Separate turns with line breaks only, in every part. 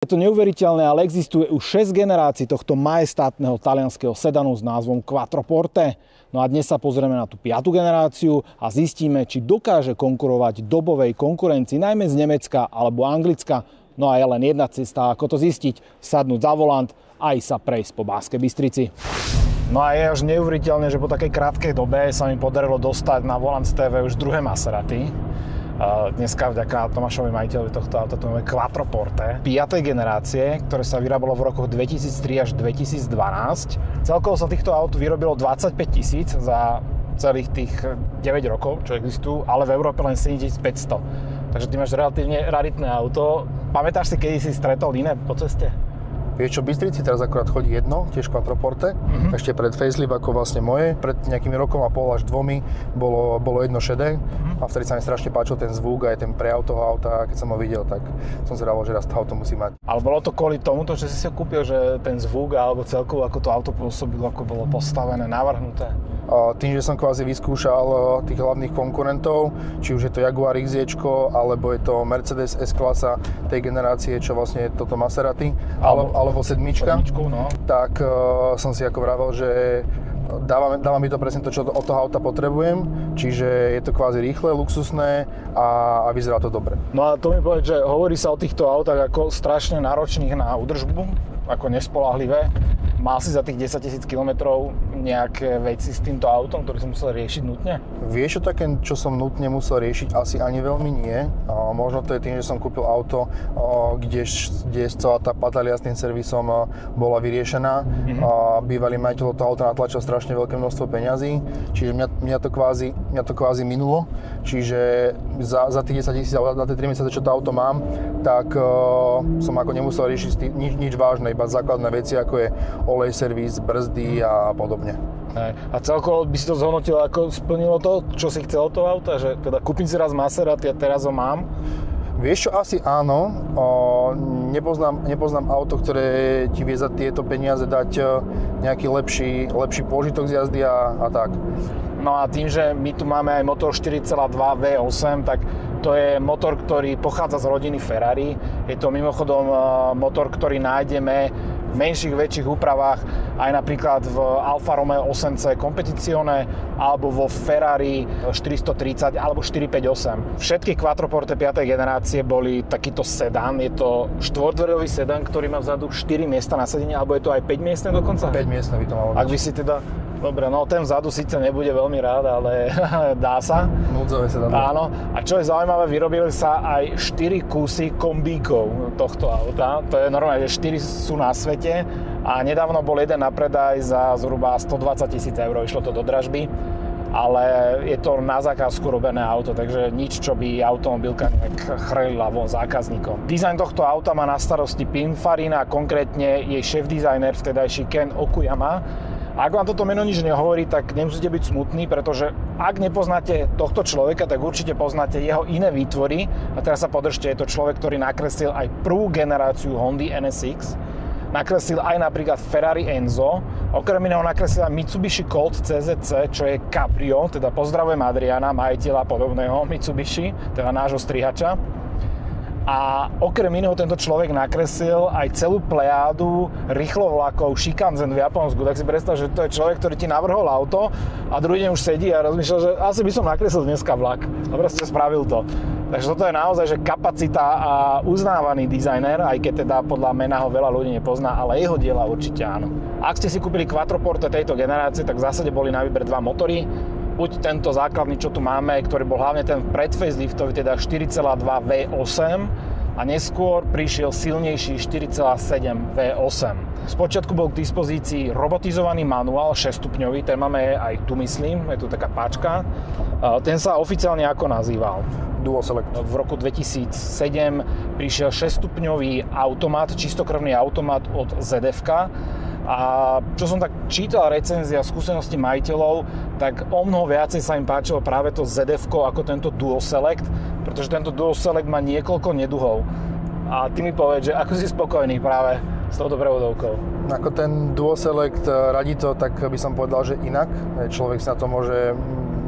Je to neuveriteľné, ale existuje už 6 generácií tohto majestátneho talianskeho sedanu s názvom Quattroporte. No a dnes sa pozrieme na tú 5. generáciu a zistíme, či dokáže konkurovať dobovej konkurencii, najmä z Nemecka alebo Anglicka. No a je len jedna cesta, ako to zistiť, sadnúť za volant a ísť sa prejsť po Banskej Bystrici. No a je až neuveriteľné, že po takej krátkej dobe sa mi podarilo dostať na volant TV už druhé Maserati. Dneska vďaka Tomášovi majiteľovi tohto auta to máme Quattroporte 5. generácie, ktoré sa vyrábalo v rokoch 2003 až 2012. Celkovo sa týchto aut vyrobilo 25 000 za celých tých 9 rokov, čo existujú, ale v Európe len 7500. Takže ty máš relatívne raritné auto. Pamätáš si, kedy si stretol iné po ceste?
Vieš čo, v Bystrici teraz akurát chodí jedno, tiež Quattroporte, ešte pred facelift ako vlastne moje, pred nejakými rokom a pol až 2 bolo jedno šedé a vtedy sa mi strašne páčil ten zvuk aj ten prejav toho auta, keď som ho videl, tak som si dával, že raz to auto musí mať.
Ale bolo to kvôli tomuto, že si kúpil, že ten zvuk alebo celkovo ako to auto pôsobilo, ako bolo postavené, navrhnuté?
Tým, že som kvázi vyskúšal tých hlavných konkurentov, či už je to Jaguar XJ, alebo je to Mercedes S-klasa tej generácie, čo vlastne je toto Maserati, alebo sedmička,
no.
Tak som si ako vravel, že dáva mi to presne to, čo od toho auta potrebujem, čiže je to kvázi rýchle, luxusné a vyzerá to dobre.
No a to mi povedz, že hovorí sa o týchto autách ako strašne náročných na údržbu, ako nespoľahlivé. Mal si za tých 10 000 kilometrov nejaké veci s týmto autom, ktoré som musel riešiť nutne?
Vieš čo také, čo som nutne musel riešiť? Asi ani veľmi nie. Možno to je tým, že som kúpil auto, kde celá tá patalia s tým servisom bola vyriešená. Bývalý majiteľ toho auta natlačil strašne veľké množstvo peňazí, čiže mňa to kvázi minulo. Čiže za tých 10 000, za tie 3 mesiace, čo to auto mám, tak som ako nemusel riešiť nič vážne, iba základné veci, ako je olej, servis, brzdy a podobne.
A celkovo by si to zhodnotil, ako splnilo to, čo si chcel od toho auta? Že teda kúpim si raz Maserati a teraz ho mám?
Vieš čo, asi áno. Nepoznám auto, ktoré ti vie za tieto peniaze dať nejaký lepší pôžitok z jazdy a tak.
No a tým, že my tu máme aj motor 4,2 V8, tak to je motor, ktorý pochádza z rodiny Ferrari. Je to mimochodom motor, ktorý nájdeme v menších, väčších úpravách aj napríklad v Alfa Romeo 8C Competizione alebo vo Ferrari 430 alebo 458. Všetky Quattroporte 5. generácie boli takýto sedán. Je to štvortverový sedán, ktorý má vzadu 4 miesta na sedenie, alebo je to aj 5 miestne dokonca?
5 miestne by to malo byť.
Ak by si teda... Dobre, no ten vzadu síce nebude veľmi rád, ale dá sa.
Núdzové sedadlo.
Áno. A čo je zaujímavé, vyrobili sa aj 4 kusy kombíkov tohto auta. To je normálne, že 4 sú na svete a nedávno bol jeden na predaj za zhruba 120 000 eur. Išlo to do dražby, ale je to na zákazku robené auto, takže nič, čo by automobilka nejak chrlila von zákazníkom. Dizajn tohto auta má na starosti Pininfarina, konkrétne jej šéf-dizajner vtedajší Ken Okuyama. A ak vám toto meno nič nehovorí, tak nemusíte byť smutní, pretože ak nepoznáte tohto človeka, tak určite poznáte jeho iné výtvory. A teraz sa podržte, je to človek, ktorý nakreslil aj prvú generáciu Hondy NSX. Nakreslil aj napríklad Ferrari Enzo. Okrem iného nakreslil aj Mitsubishi Colt CZC, čo je Cabrio, teda pozdravujem Adriana, majiteľa podobného Mitsubishi, teda nášho strihača. A okrem iného tento človek nakreslil aj celú plejádu rýchlovlakov Shinkansen v Japonsku. Tak si predstav, že to je človek, ktorý ti navrhol auto a druhý deň už sedí a rozmýšľa, že asi by som nakreslil dneska vlak. A proste spravil to. Takže toto je naozaj že kapacita a uznávaný dizajner, aj keď teda podľa mena ho veľa ľudí nepozná, ale jeho diela určite áno. Ak ste si kúpili Quattroporte tejto generácie, tak v zásade boli na výber 2 motory. Buď tento základný, čo tu máme, ktorý bol hlavne ten predfaceliftový, teda 4,2 V8 a neskôr prišiel silnejší 4,7 V8. Spočiatku bol k dispozícii robotizovaný manuál 6-stupňový, ten máme aj tu myslím, je tu taká páčka. Ten sa oficiálne ako nazýval?
Dual Select.
V roku 2007 prišiel 6-stupňový automat, čistokrvný automat od ZF-ka. A čo som tak čítal recenzie a skúsenosti majiteľov, tak o mnoho viacej sa im páčilo práve to ZF-ko ako tento Dual Select, pretože tento Dual Select má niekoľko neduhov. A ty mi povedz, že ako si spokojný práve s touto prevodovkou?
Ako ten Dual Select radí to, tak by som povedal, že inak. Človek sa to môže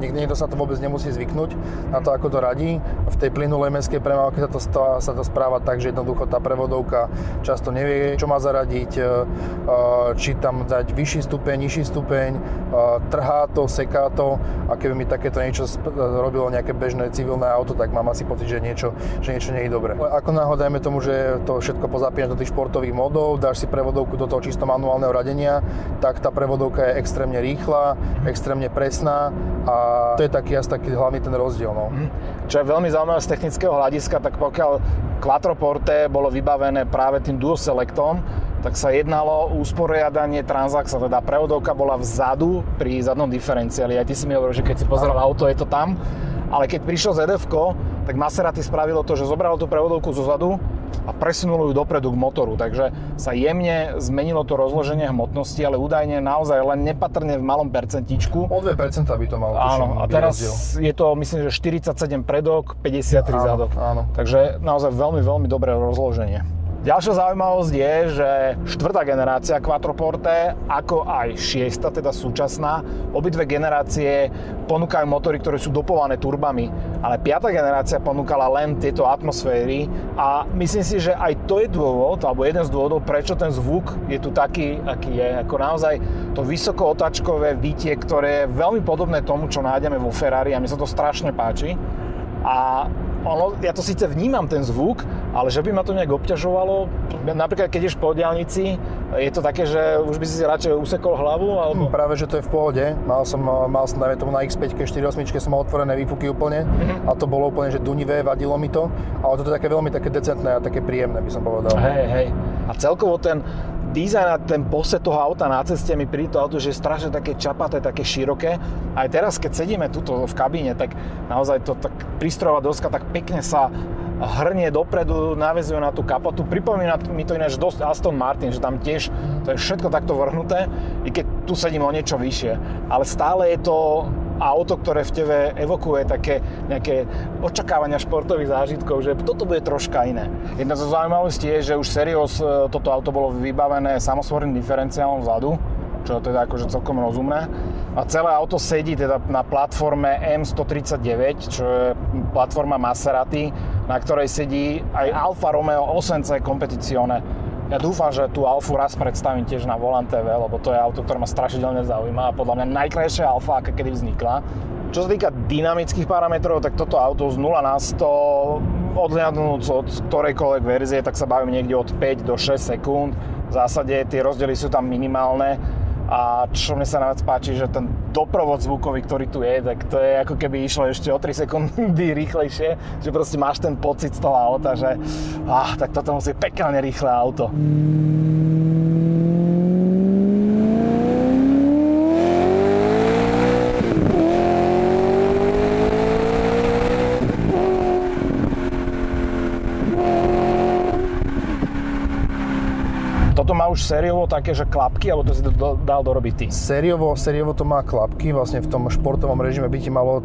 Niekto sa to vôbec nemusí zvyknúť na to, ako to radí. V tej plynulej mestskej premávke sa to správa tak, že jednoducho tá prevodovka často nevie, čo má zaradiť, či tam dať vyšší stupeň, nižší stupeň, trhá to, seká to, a keby mi takéto niečo robilo nejaké bežné civilné auto, tak mám asi pocit, že niečo nie je dobré. Ako náhle dajme tomu, že to všetko pozapínaš do tých športových módov, dáš si prevodovku do toho čisto manuálneho radenia, tak tá prevodovka je extrémne rýchla, extrémne presná a to je taký hlavný ten rozdiel. No.
Čo je veľmi zaujímavé z technického hľadiska, tak pokiaľ Quattroporte bolo vybavené práve tým Dual Selectom, tak sa jednalo o usporiadanie transakcie, teda prevodovka bola vzadu pri zadnom diferenciáli. Aj ty si mi hovoril, že keď si pozeral auto, je to tam, ale keď prišlo ZF-ko, tak Maserati spravilo to, že zobralo tú prevodovku zo zadu a presunulo ju dopredu k motoru, takže sa jemne zmenilo to rozloženie hmotnosti, ale údajne naozaj len nepatrne v malom percentíčku.
O 2% by to malo.
Áno, a teraz je to, myslím, že 47 predok, 53 zadok.
Áno.
Takže naozaj veľmi, veľmi dobré rozloženie. Ďalšia zaujímavosť je, že štvrtá generácia Quattroporte, ako aj šiesta, teda súčasná, obidve generácie ponúkajú motory, ktoré sú dopované turbami, ale piata generácia ponúkala len tieto atmosféry a myslím si, že aj to je dôvod, alebo jeden z dôvodov, prečo ten zvuk je tu taký, aký je. Ako naozaj to vysokootačkové výtie, ktoré je veľmi podobné tomu, čo nájdeme vo Ferrari a mi sa to strašne páči. A ja to síce vnímam, ten zvuk, ale že by ma to nejak obťažovalo, napríklad keď ideš po diaľnici, je to také, že už by si radšej usekol hlavu, alebo...
Práve, že to je v pohode. Mal som dajme tomu na X5 48 som mal otvorené výfuky úplne a to bolo úplne, že dunivé, vadilo mi to, ale toto je také veľmi také decentné a také príjemné, by som povedal.
Hej. A celkovo ten dizajn a ten posed toho auta na ceste mi príde to auto, že je strašne také čapaté, také široké. Aj teraz, keď sedíme tuto v kabíne, tak naozaj to tak prístrojová doska tak pekne sa hrnie dopredu, naväzuje na tú kapotu. Pripomína mi to ináč dosť Aston Martin, že tam tiež to je všetko takto vrhnuté, i keď tu sedím o niečo vyššie. Ale stále je to auto, ktoré v tebe evokuje také nejaké očakávania športových zážitkov, že toto bude troška iné. Jedna zo zaujímavostí je, že už Serios toto auto bolo vybavené samosvorným diferenciálom vzadu, čo je teda akože celkom rozumné. A celé auto sedí teda na platforme M139, čo je platforma Maserati, na ktorej sedí aj Alfa Romeo 8C Competizione. Ja dúfam, že tú Alfu raz predstavím tiež na Volant TV, lebo to je auto, ktoré ma strašidelne zaujíma a podľa mňa najkrajšia Alfa, aká kedy vznikla. Čo sa týka dynamických parametrov, tak toto auto z 0 na 100, odhľadnúť od ktorejkoľvek verzie, tak sa bavím niekde od 5 do 6 sekúnd. V zásade tie rozdiely sú tam minimálne. A čo mne sa najviac páči, že ten doprovod zvukový, ktorý tu je, tak to je ako keby išlo ešte o 3 sekundy rýchlejšie, že proste máš ten pocit z toho auta, že tak toto musí pekne rýchle auto. Toto má už sériovo také, že klapky, alebo to si dal dorobiť ty?
Sériovo to má klapky, vlastne v tom športovom režime by ti malo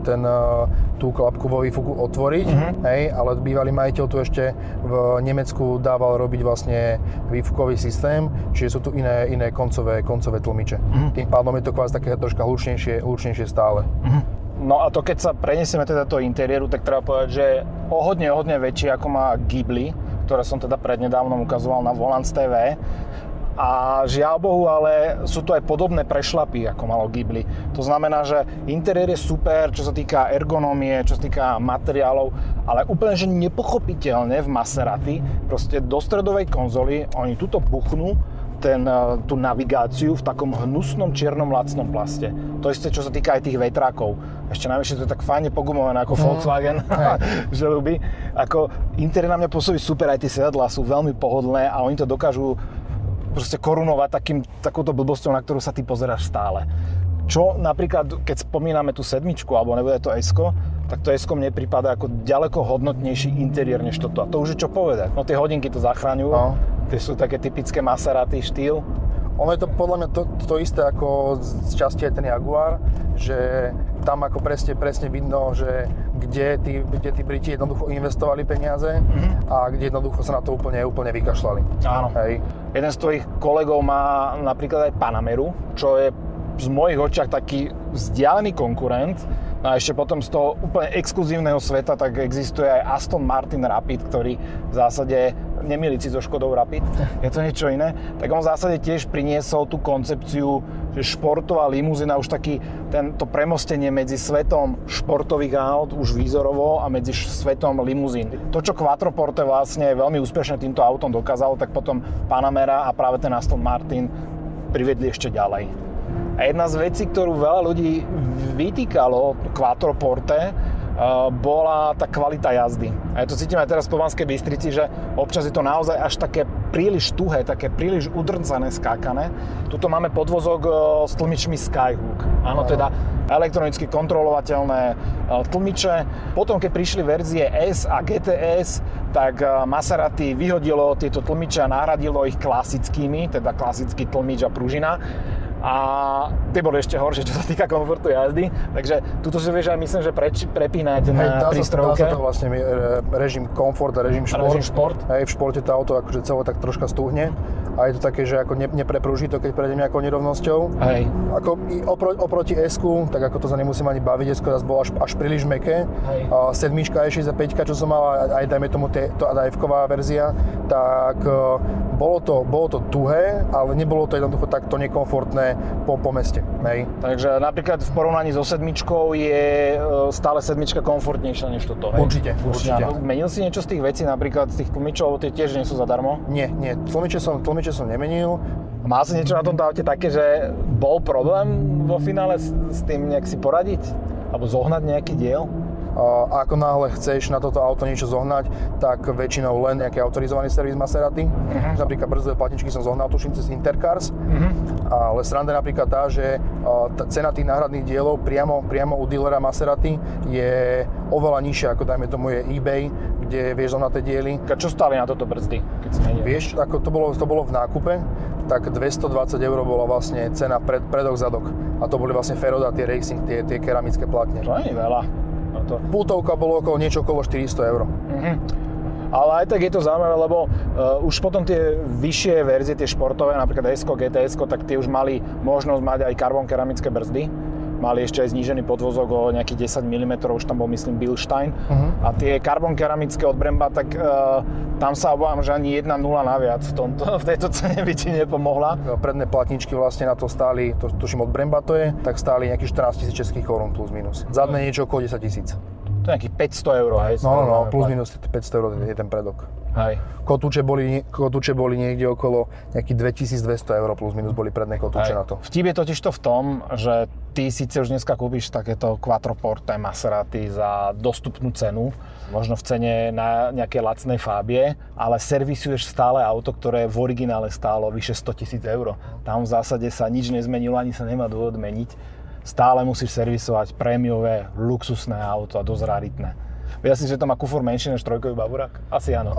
tú klapku vo výfuku otvoriť, hej, ale bývalý majiteľ tu ešte v Nemecku dával robiť vlastne výfukový systém, čiže sú tu iné koncové tlmiče. Tým pádom je to kvás také troška hlučnejšie stále.
No a to keď sa preniesieme teda do interiéru, tak treba povedať, že o hodne väčšie ako má Ghibli, ktoré som teda prednedávnom ukazoval na Volant TV. A žiaľ Bohu, ale sú tu aj podobné prešlapy, ako malo Ghibli. To znamená, že interiér je super, čo sa týka ergonómie, čo sa týka materiálov, ale úplne, že nepochopiteľne v Maserati, proste do stredovej konzoly, oni tuto buchnú tú navigáciu v takom hnusnom čiernom lacnom plaste. To isté, čo sa týka aj tých vetrákov. Ešte najvyššie to je tak fajne pogumované ako Volkswagen, že ľubí. Ako interiér na mňa pôsobí super, aj tie sedadlá sú veľmi pohodlné a oni to dokážu proste korunovať takouto blbosťou, na ktorú sa ty pozeráš stále. Čo napríklad, keď spomíname tú sedmičku, alebo nebude to S-ko, tak to S-ko mne prípada ako ďaleko hodnotnejší interiér než toto. A to už je čo povedať. No tie hodinky to zachraňujú. Tie sú také typické Maserati štýl.
Ono je to podľa mňa to isté ako z časti aj ten Jaguar, že tam ako presne vidno, že kde tí Briti jednoducho investovali peniaze a kde jednoducho sa na to úplne vykašľali.
Áno.
Hej.
Jeden z tvojich kolegov má napríklad aj Panameru, čo je z mojich očiach taký vzdialený konkurent. No a ešte potom z toho úplne exkluzívneho sveta tak existuje aj Aston Martin Rapid, ktorý v zásade nemýliť si so Škodou Rapid, je to niečo iné, tak on v zásade tiež priniesol tú koncepciu, že športová limuzína už taký to premostenie medzi svetom športových aut už výzorovo a medzi svetom limuzín. To, čo Quattroporte vlastne veľmi úspešne týmto autom dokázalo, tak potom Panamera a práve ten Aston Martin privedli ešte ďalej. A jedna z vecí, ktorú veľa ľudí vytýkalo Quattroporte, bola tá kvalita jazdy. A ja to cítim aj teraz po Banskej Bystrici, že občas je to naozaj až také príliš tuhé, také príliš udrcané, skákané. Tuto máme podvozok s tlmičmi Skyhook. Áno, teda elektronicky kontrolovateľné tlmiče. Potom, keď prišli verzie S a GTS, tak Maserati vyhodilo tieto tlmiče a nahradilo ich klasickými, teda klasický tlmič a pružina. A tie boli ešte horšie, čo sa týka komfortu jazdy. Takže tuto si vieš aj myslím, že prepínať na prístrojke.
Dá sa to vlastne režim komfort a režim šport.
Režim šport.
Hej, v športe to auto akože celé tak troška stúhne. A je to také, že ako nepreprúži to, keď prejdem nejakou nerovnosťou.
Hej.
Ako oproti S-ku, tak ako to sa nemusím ani baviť, S-ko bolo až príliš mäkké. A 7-čka, E65, čo som mal, aj dajme tomu tá F-ková verzia, tak bolo to tuhé, ale nebolo to jednoducho takto nekomfortné po meste. Hej.
Takže napríklad v porovnaní so 7-čkou je stále 7-čka komfortnejšia než toto. Hej?
Určite.
Menil si niečo z tých vecí, napríklad z tých tlmičov, tie tiež nie sú zadarmo?
Nie. Tlmiče som nemenil.
Mal si niečo na tomto aute také, že bol problém vo finále s tým nejak si poradiť? Alebo zohnať nejaký diel?
A ako náhle chceš na toto auto niečo zohnať, tak väčšinou len nejaký autorizovaný servis Maserati. Napríklad brzdové platničky som zohnal, tuším, cez Intercars. Ale sranda je napríklad tá, že cena tých náhradných dielov priamo u dealera Maserati je oveľa nižšia, ako dajme tomu je eBay, kde vieš zohnať tie diely.
Čo stáli na toto brzdy, keď si menil?
Vieš, ako to bolo v nákupe, tak 220 € bola vlastne cena predok, zadok. A to boli vlastne Feroda, tie racing, tie keramické platne.
To nie je veľa.
Pultovka bolo okolo 400 €.
Ale aj tak je to zaujímavé, lebo už potom tie vyššie verzie, tie športové, napríklad S-ko, GTS-ko, tak tie už mali možnosť mať aj karbon keramické brzdy. Mali ešte aj znížený podvozok o nejakých 10 mm, už tam bol myslím Bilstein. A tie karbon keramické od Bremba, tak tam sa obávam, že ani 1.0 naviac v tejto cene by ti nepomohla.
Predné platničky vlastne na to stáli, to tuším od Bremba to je, tak stáli nejakých 14 000 českých korún plus minus. Zadné niečo okolo 10 000.
To je nejakých 500 €, hej?
No, plus minus 500 € je ten predok.
Hej.
Kotúče boli niekde okolo nejakých 2200 € plus minus boli predné kotúče na to.
Vtip je totiž to v tom, že ty síce už dneska kúpiš takéto Quattroporte Maserati za dostupnú cenu, možno v cene na nejakej lacnej Fabie, ale servisuješ stále auto, ktoré v originále stálo vyše 100 000 €. Tam v zásade sa nič nezmenilo, ani sa nemá dôvod meniť. Stále musíš servisovať prémiové, luxusné auto a dosť raritné. Vieš si, že to má kufor menší než trojkový Bavorák? Asi áno.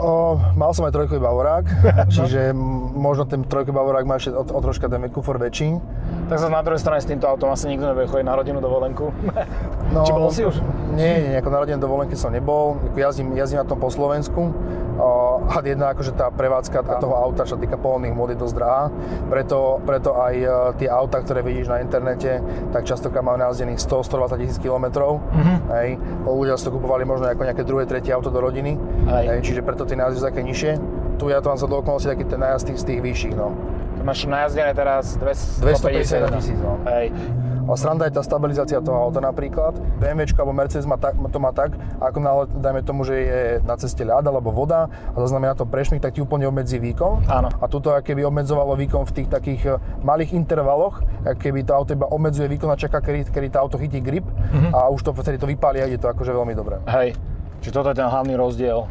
Mal som aj trojkový Bavorák, čiže možno ten trojkový Bavorák má ešte o troška ten kufor väčší.
Tak sa na druhej strane s týmto autom asi nikto nebude chodiť na rodinnú dovolenku. No, či bol si už?
Nie, ako na rodinnú dovolenke som nebol. Jazdím na tom po Slovensku. A jedna akože tá prevádzka toho auta, čo sa týka pohonných mód, je dosť drahá. Preto aj tie auta, ktoré vidíš na internete, tak častokrát majú najazdených 100-120 000 kilometrov. Hej. Ľudia si to kupovali možno ako nejaké druhé, tretie auto do rodiny. Hej, čiže preto tie nájazdy sú také nižšie. Tu ja to mám za do okolnosti taký ten nájazd z tých vyšších. No.
To máš najazdené teraz
251 000. No.
Hej.
A sranda je tá stabilizácia toho auta napríklad. BMWčka alebo Mercedes to má tak, ako náhle, dajme tomu, že je na ceste ľad alebo voda a zaznamená to prešmik, tak ti úplne obmedzí výkon.
Áno.
A tuto keby obmedzovalo výkon v tých takých malých intervaloch, keby to auto iba obmedzuje výkon a čaká, kedy to auto chytí grip a už to vtedy to vypáli a ide to akože veľmi dobre.
Hej, čiže toto je ten hlavný rozdiel.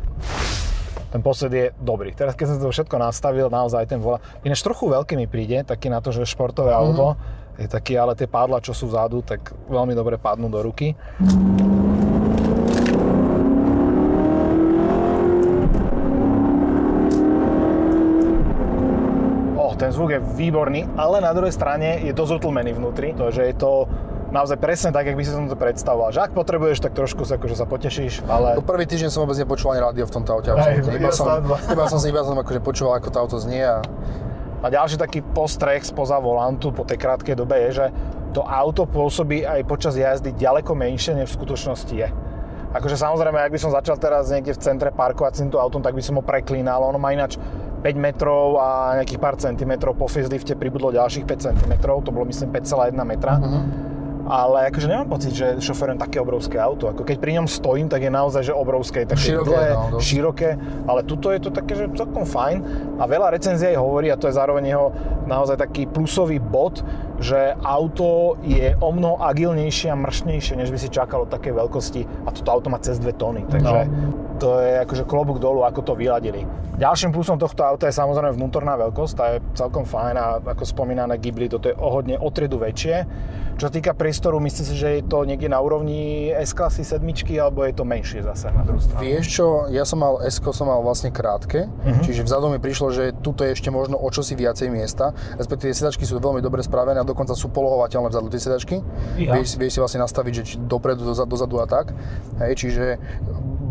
Ten posled je dobrý. Teraz keď som to všetko nastavil, naozaj ten volá. Ináč trochu veľký mi príde, taký na to, že športové auto. Je taký, ale tie pádla, čo sú vzadu, tak veľmi dobre padnú do ruky. Ten zvuk je výborný, ale na druhej strane je dosť utlmený vnútri, takže je to naozaj presne tak, jak by si som to predstavoval. Že ak potrebuješ, tak trošku sa akože sa potešíš, ale...
Prvý týždeň som vôbec nepočul ani rádio v tomto aute. Iba som akože počúval, ako to auto znie a...
A ďalší taký postreh spoza volantu po tej krátkej dobe je, že to auto pôsobí aj počas jazdy ďaleko menšie, než v skutočnosti je. Akože samozrejme, ak by som začal teraz niekde v centre parkovať s týmto autom, tak by som ho preklínal. Ono má ináč 5 metrov a nejakých pár centimetrov. Po facelifte pribudlo ďalších 5 cm. To bolo myslím 5,1 metra. Ale akože nemám pocit, že šoferujem také obrovské auto. Ako keď pri ňom stojím, tak je naozaj že obrovské, také dlhé, široké, ale tuto je to také, že celkom fajn. A veľa recenzií aj hovorí, a to je zároveň jeho naozaj taký plusový bod, že auto je omnoho agilnejšie a mršnejšie, než by si čakal od takej veľkosti. A toto auto má cez 2 tony, takže to je akože klobúk dolu, ako to vyladili. Ďalším plusom tohto auta je samozrejme vnútorná veľkosť, tá je celkom fajn a ako spomínané Ghibli, toto je o triedu väčšie. Čo sa týka priestoru, myslím si, že je to niekde na úrovni S-klasy 7, alebo je to menšie zase na druhú stranu?
Vieš čo, ja som mal S-ko, som mal vlastne krátke, čiže vzadu mi prišlo, že tuto je ešte možno o čosi viacej miesta, respektíve sedačky sú veľmi dobre spravené a dokonca sú polohovateľné vzadu tie sedačky. Vieš si vlastne nastaviť, že či dopredu, dozadu a tak. Hej, čiže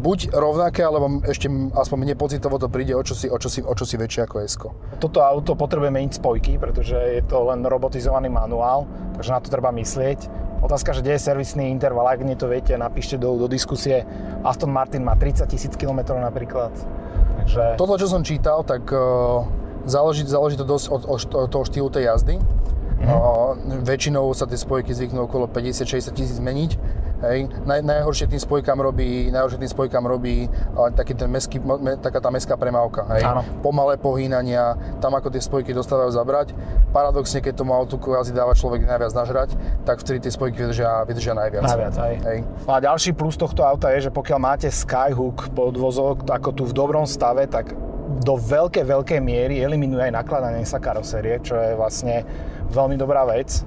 buď rovnaké, alebo ešte aspoň mne pocitovo to príde o čosi väčšie ako S-ko. Toto
auto potrebuje meniť spojky, pretože je to len robotizovaný manuál, takže na to treba myslieť. Otázka, že kde je servisný interval, ak nie to viete, napíšte do diskusie. Aston Martin má 30 000 km napríklad. Takže...
Toto, čo som čítal, tak záleží to dosť od toho štýlu tej jazdy. Väčšinou sa tie spojky zvyknú okolo 50-60 tisíc meniť. Hej. Najhoršie tým spojkám robí taká tá mestská premávka. Hej. Pomalé pohýnania, tam ako tie spojky dostávajú zabrať. Paradoxne, keď tomu autu kvázi dáva človek najviac nažrať, tak vtedy tie spojky vydržia najviac.
Hej. A ďalší plus tohto auta je, že pokiaľ máte Skyhook podvozok ako tu v dobrom stave, tak do veľkej miery eliminuje aj nakladanie sa karosérie, čo je vlastne veľmi dobrá vec.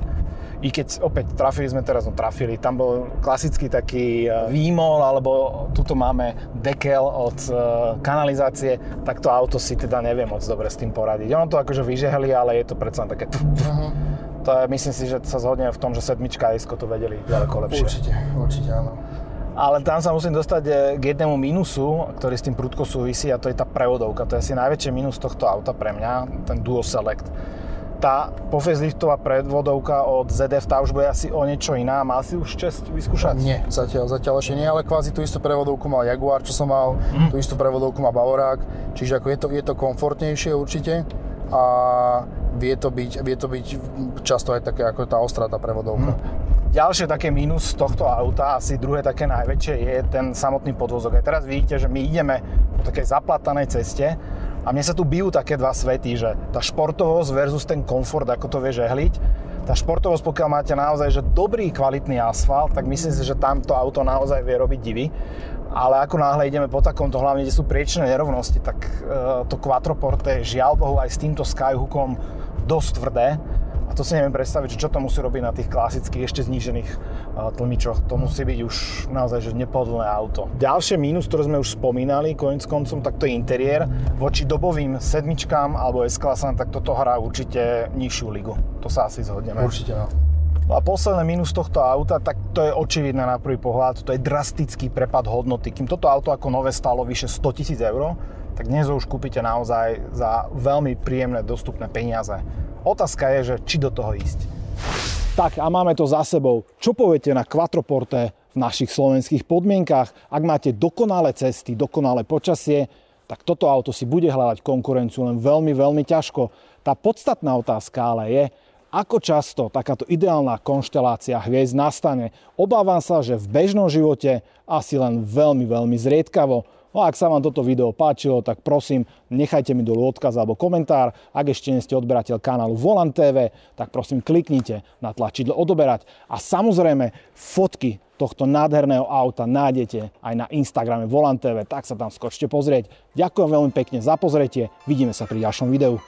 I keď opäť trafili, tam bol klasický taký výmol, alebo tuto máme dekel od kanalizácie, tak to auto si teda nevie moc dobre s tým poradiť. Ono to akože vyžehli, ale je to predsa také... To je, myslím si, že sa zhodneme v tom, že 7 a S to vedeli ďaleko lepšie.
Určite áno.
Ale tam sa musím dostať k jednému mínusu, ktorý s tým prudko súvisí, a to je tá prevodovka. To je asi najväčší mínus tohto auta pre mňa, ten Duo Select. Tá pofaceliftová predvodovka od ZF, tá už bude asi o niečo iná. Mal si už česť vyskúšať?
Nie, zatiaľ ešte nie, ale kvázi tú istú prevodovku mal Jaguar, čo som mal, tú istú prevodovku má Bavorák, čiže ako je to komfortnejšie určite a vie to byť často aj také ako tá ostrá tá prevodovka.
Ďalšie také mínus tohto auta, asi druhé také najväčšie, je ten samotný podvozok. Aj teraz vidíte, že my ideme po takej zaplatanej ceste a mne sa tu bijú také dva svety, že tá športovosť versus ten komfort, ako to vie žehliť. Tá športovosť, pokiaľ máte naozaj že dobrý, kvalitný asfalt, tak myslím si, že tamto auto naozaj vie robiť divy. Ale ako náhle ideme po takomto, hlavne kde sú priečné nerovnosti, tak to Quattroporte je žiaľ Bohu aj s týmto Skyhookom dosť tvrdé. A to si neviem predstaviť, čo to musí robiť na tých klasických, ešte znížených tlmičoch. To musí byť už naozaj že nepohodlné auto. Ďalšie mínus, ktoré sme už spomínali, koniec koncom, tak to je interiér. Voči dobovým 7 alebo S-klasám, tak toto hrá určite nižšiu ligu. To sa asi zhodneme.
Určite, no.
A posledný mínus tohto auta, tak to je očividné na prvý pohľad, to je drastický prepad hodnoty. Kým toto auto ako nové stálo vyše 100 000 eur, tak dnes ho už kúpite naozaj za veľmi príjemné, dostupné peniaze. Otázka je, že či do toho ísť. Tak a máme to za sebou. Čo poviete na Quattroporte v našich slovenských podmienkach? Ak máte dokonalé cesty, dokonalé počasie, tak toto auto si bude hľadať konkurenciu len veľmi, veľmi ťažko. Tá podstatná otázka ale je, ako často takáto ideálna konštelácia hviezd nastane. Obávam sa, že v bežnom živote asi len veľmi, veľmi zriedkavo. No a ak sa vám toto video páčilo, tak prosím, nechajte mi dolu odkaz alebo komentár. Ak ešte nie ste odberateľ kanálu Volant TV, tak prosím kliknite na tlačidlo odoberať. A samozrejme, fotky tohto nádherného auta nájdete aj na Instagrame Volant TV, tak sa tam skočte pozrieť. Ďakujem veľmi pekne za pozretie, vidíme sa pri ďalšom videu.